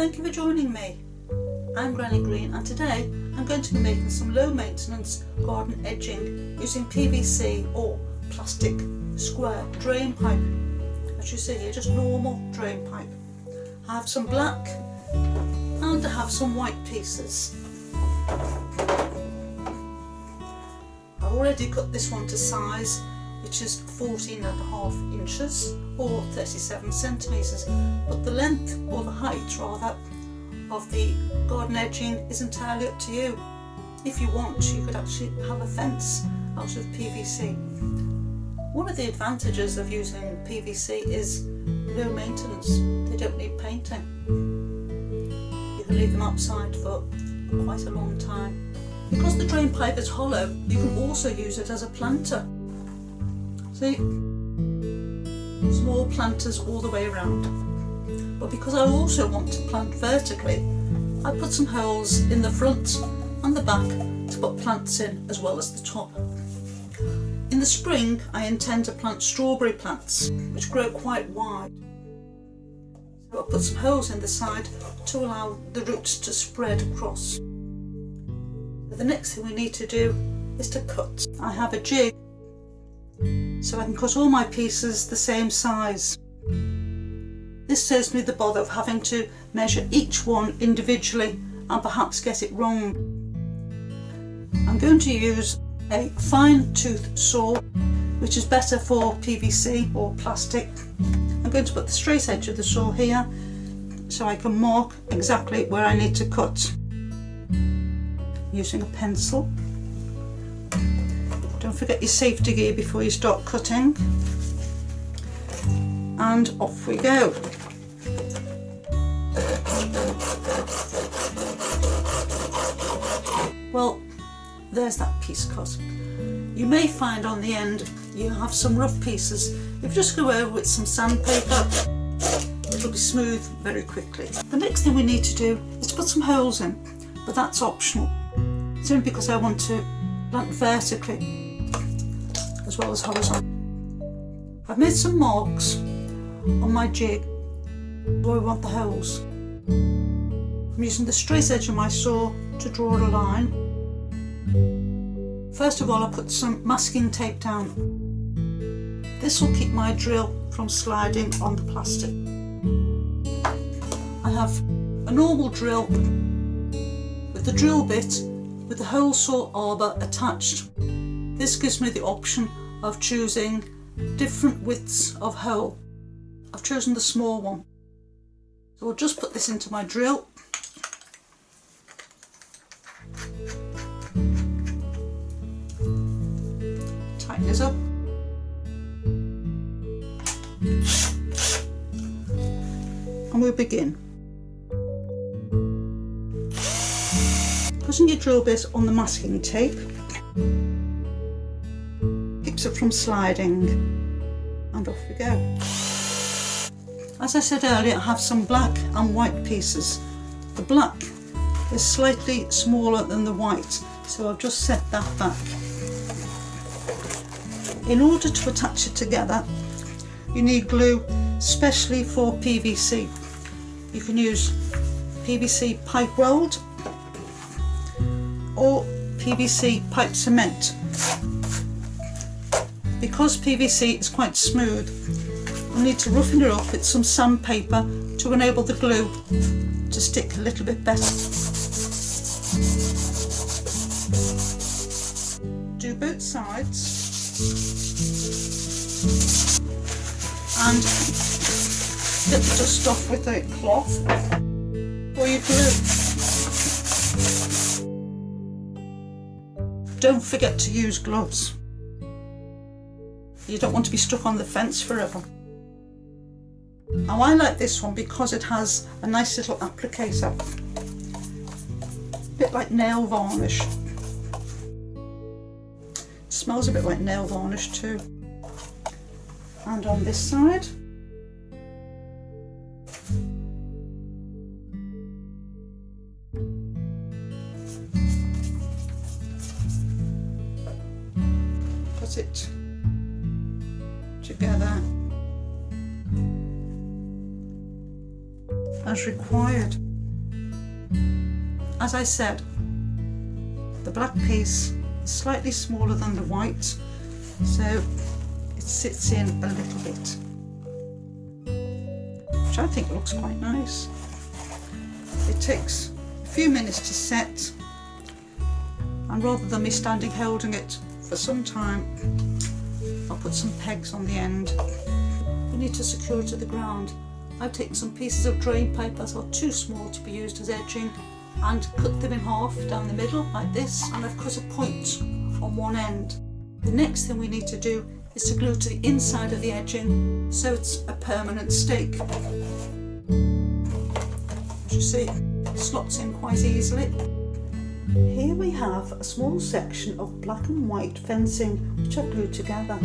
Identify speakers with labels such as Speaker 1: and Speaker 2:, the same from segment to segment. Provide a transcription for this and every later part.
Speaker 1: Thank you for joining me. I'm Granny Green and today I'm going to be making some low maintenance garden edging using PVC or plastic square drain pipe. As you see here, just normal drain pipe. I have some black and I have some white pieces. I've already cut this one to size, which is 14.5 inches or 37 centimetres, but the length or the height rather of the garden edging is entirely up to you. If you want, you could actually have a fence out of PVC. One of the advantages of using PVC is low maintenance. They don't need painting. You can leave them outside for quite a long time. Because the drain pipe is hollow, you can also use it as a planter. See, small planters all the way around. But because I also want to plant vertically, I put some holes in the front and the back to put plants in as well as the top. In the spring I intend to plant strawberry plants which grow quite wide. So I'll put some holes in the side to allow the roots to spread across. The next thing we need to do is to cut. I have a jig so I can cut all my pieces the same size. This saves me the bother of having to measure each one individually and perhaps get it wrong. I'm going to use a fine tooth saw, which is better for PVC or plastic. I'm going to put the straight edge of the saw here so I can mark exactly where I need to cut. Using a pencil. Don't forget your safety gear before you start cutting. And off we go. Well, there's that piece cut. You may find on the end you have some rough pieces. If you just go over with some sandpaper, it'll be smooth very quickly. The next thing we need to do is to put some holes in, but that's optional. It's only because I want to plant vertically as well as horizontal. I've made some marks on my jig where I want the holes. I'm using the straight edge of my saw to draw a line. First of all, I put some masking tape down. This will keep my drill from sliding on the plastic. I have a normal drill with the drill bit with the hole saw arbor attached. This gives me the option of choosing different widths of hole. I've chosen the small one. So I'll just put this into my drill. Tighten this up. And we'll begin. Putting your drill bit on the masking tape keeps it from sliding, and off we go. As I said earlier, I have some black and white pieces. The black is slightly smaller than the white, so I've just set that back. In order to attach it together, you need glue, especially for PVC. You can use PVC pipe weld or PVC pipe cement. Because PVC is quite smooth, you'll need to roughen it up with some sandpaper to enable the glue to stick a little bit better. Do both sides and get the dust off with a cloth or your glue. Don't forget to use gloves. You don't want to be stuck on the fence forever. Now I like this one because it has a nice little applicator, a bit like nail varnish. It smells a bit like nail varnish too. And on this side, put it together as required. As I said, the black piece is slightly smaller than the white, so it sits in a little bit, which I think looks quite nice. It takes a few minutes to set, and rather than me standing holding it for some time, I'll put some pegs on the end. We need to secure it to the ground. I've taken some pieces of drain pipe that are too small to be used as edging and cut them in half down the middle like this, and I've cut a point on one end. The next thing we need to do is to glue to the inside of the edging so it's a permanent stake. As you see, it slots in quite easily. Here we have a small section of black and white fencing which I've glued together.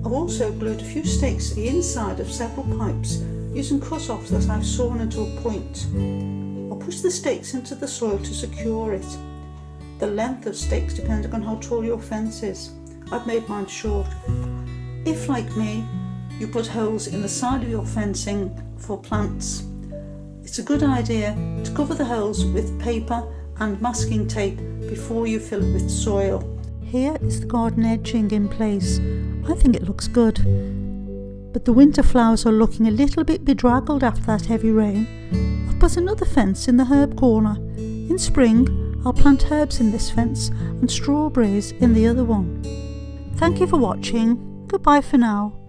Speaker 1: I've also glued a few stakes to the inside of several pipes using cut-offs that I've sawn into a point. I'll push the stakes into the soil to secure it. The length of stakes depending on how tall your fence is. I've made mine short. If, like me, you put holes in the side of your fencing for plants, it's a good idea to cover the holes with paper and masking tape before you fill it with soil. Here is the garden edging in place. I think it looks good, but the winter flowers are looking a little bit bedraggled after that heavy rain. I've put another fence in the herb corner. In spring, I'll plant herbs in this fence and strawberries in the other one. Thank you for watching. Goodbye for now.